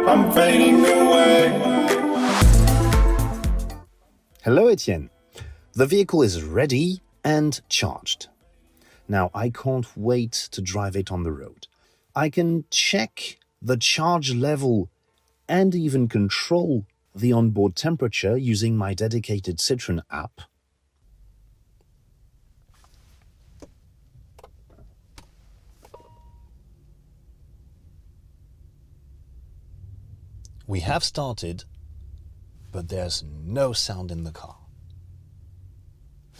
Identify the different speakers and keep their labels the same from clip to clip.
Speaker 1: I'm fading away.
Speaker 2: Hello, Etienne. The vehicle is ready and charged. Now, I can't wait to drive it on the road. I can check the charge level and even control the onboard temperature using my dedicated Citroën app. We have started, but there's no sound in the car.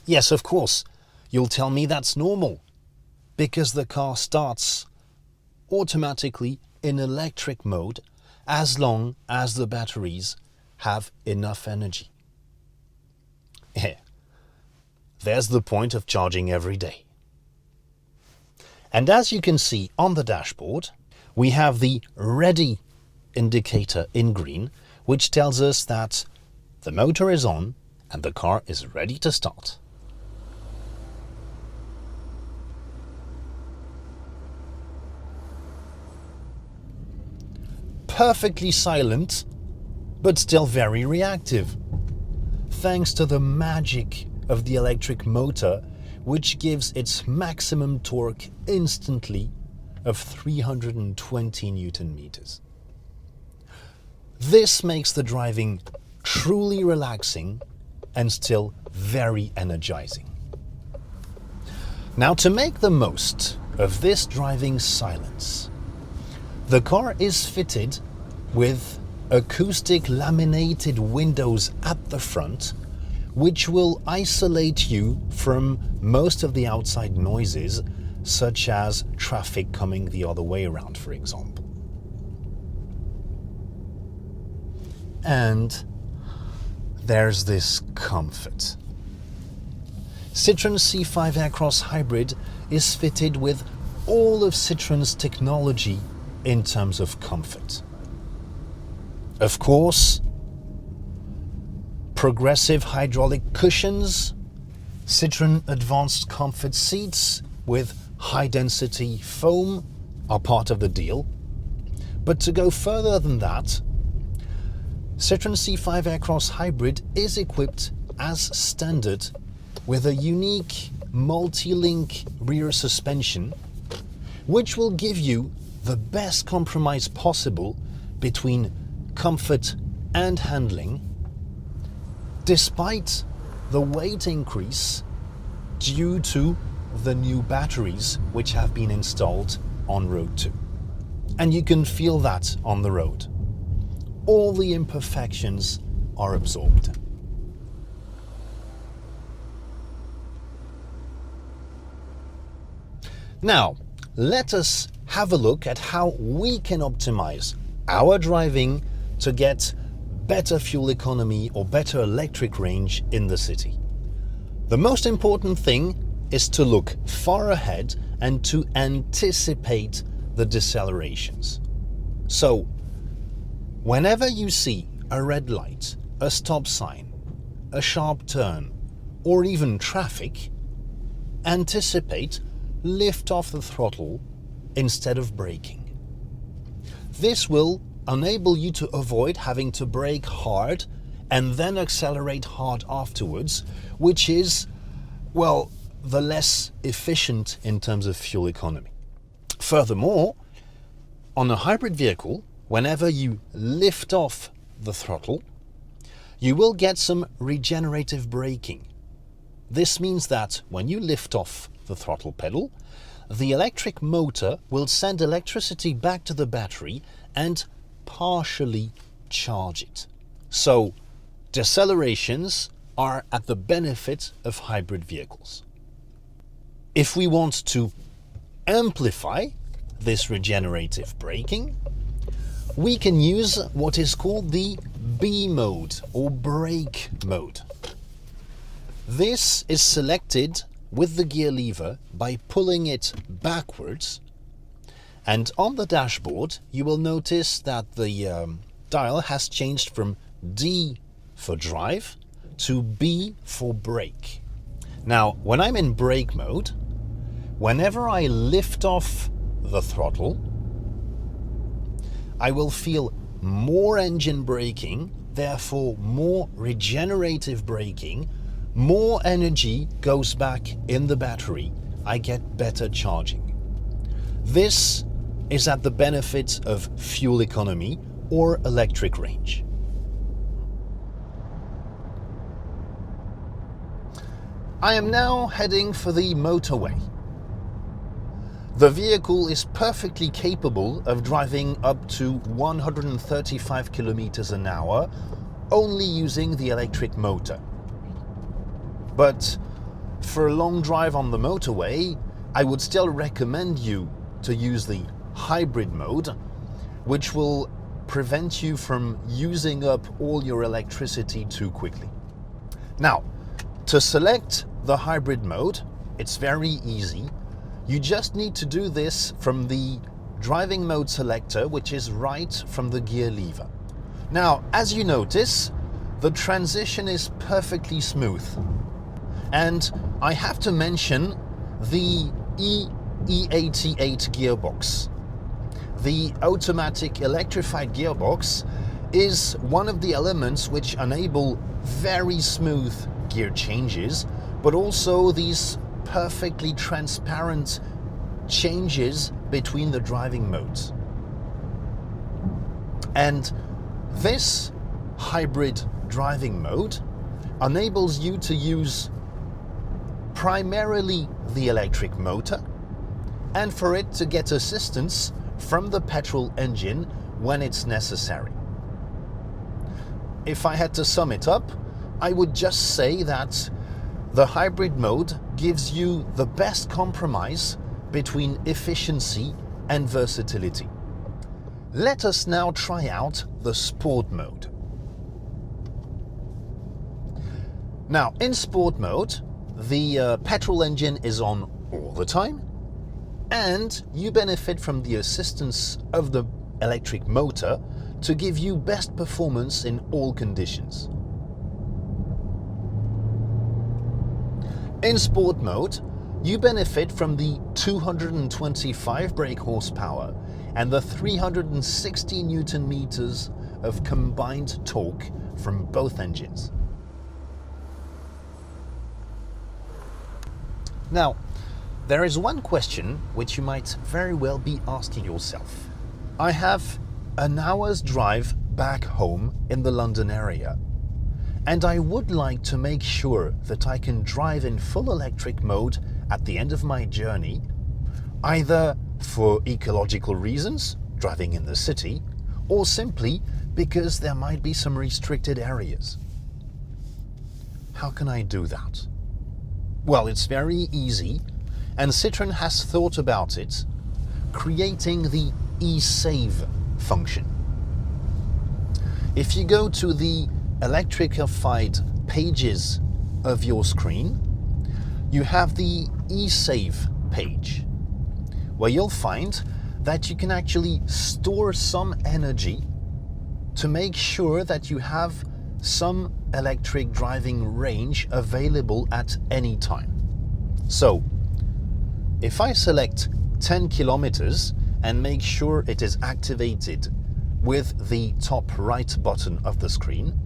Speaker 2: Yes, of course, you'll tell me that's normal, because the car starts automatically in electric mode as long as the batteries have enough energy. Here, there's the point of charging every day. And as you can see on the dashboard, we have the ready indicator in green, which tells us that the motor is on and the car is ready to start. Perfectly silent, but still very reactive, thanks to the magic of the electric motor, which gives its maximum torque instantly of 320 Newton meters. This makes the driving truly relaxing and still very energizing. Now, to make the most of this driving silence, the car is fitted with acoustic laminated windows at the front, which will isolate you from most of the outside noises, such as traffic coming the other way around, for example. And there's this comfort. Citroën C5 Aircross Hybrid is fitted with all of Citroën's technology in terms of comfort. Of course, progressive hydraulic cushions, Citroën Advanced Comfort seats with high-density foam are part of the deal. But to go further than that, Citroën C5 Aircross Hybrid is equipped as standard with a unique multi-link rear suspension, which will give you the best compromise possible between comfort and handling, despite the weight increase due to the new batteries which have been installed on Road 2. And you can feel that on the road. All the imperfections are absorbed. Now, let us have a look at how we can optimize our driving to get better fuel economy or better electric range in the city. The most important thing is to look far ahead and to anticipate the decelerations. So, whenever you see a red light, a stop sign, a sharp turn, or even traffic, anticipate, lift off the throttle instead of braking. This will enable you to avoid having to brake hard and then accelerate hard afterwards, which is, well, the less efficient in terms of fuel economy. Furthermore, on a hybrid vehicle, whenever you lift off the throttle, you will get some regenerative braking. This means that when you lift off the throttle pedal, the electric motor will send electricity back to the battery and partially charge it. So, decelerations are at the benefit of hybrid vehicles. If we want to amplify this regenerative braking, we can use what is called the B mode or brake mode. This is selected with the gear lever by pulling it backwards, and on the dashboard you will notice that the dial has changed from D for drive to B for brake. Now, when I'm in brake mode, whenever I lift off the throttle, I will feel more engine braking, therefore more regenerative braking, more energy goes back in the battery, I get better charging. This is at the benefit of fuel economy or electric range. I am now heading for the motorway. The vehicle is perfectly capable of driving up to 135 kilometers an hour, only using the electric motor. But for a long drive on the motorway, I would still recommend you to use the hybrid mode, which will prevent you from using up all your electricity too quickly. Now, to select the hybrid mode, it's very easy. You just need to do this from the driving mode selector, which is right from the gear lever. Now, as you notice, the transition is perfectly smooth. And I have to mention the E88 gearbox. The automatic electrified gearbox is one of the elements which enable very smooth gear changes, but also these perfectly transparent changes between the driving modes. And this hybrid driving mode enables you to use primarily the electric motor and for it to get assistance from the petrol engine when it's necessary. If I had to sum it up, I would just say that the hybrid mode gives you the best compromise between efficiency and versatility. Let us now try out the sport mode. Now, in sport mode, the petrol engine is on all the time, and you benefit from the assistance of the electric motor to give you best performance in all conditions. In sport mode, you benefit from the 225 brake horsepower and the 360 Newton meters of combined torque from both engines. Now, there is one question which you might very well be asking yourself. I have an hour's drive back home in the London area, and I would like to make sure that I can drive in full electric mode at the end of my journey, either for ecological reasons, driving in the city, or simply because there might be some restricted areas. How can I do that? Well, it's very easy, and Citroën has thought about it, creating the eSave function. If you go to the electrified pages of your screen, you have the eSave page, where you'll find that you can actually store some energy to make sure that you have some electric driving range available at any time. So, if I select 10 kilometers and make sure it is activated with the top right button of the screen,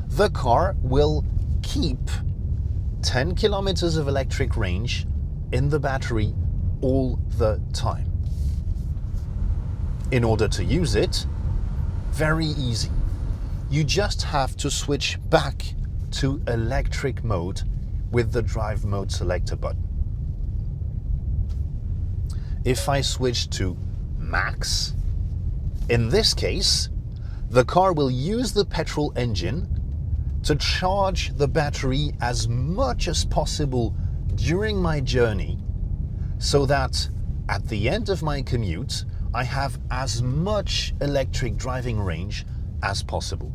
Speaker 2: the car will keep 10 kilometers of electric range in the battery all the time. In order to use it, very easy. You just have to switch back to electric mode with the drive mode selector button. If I switch to max, in this case, the car will use the petrol engine to charge the battery as much as possible during my journey, so that at the end of my commute, I have as much electric driving range as possible.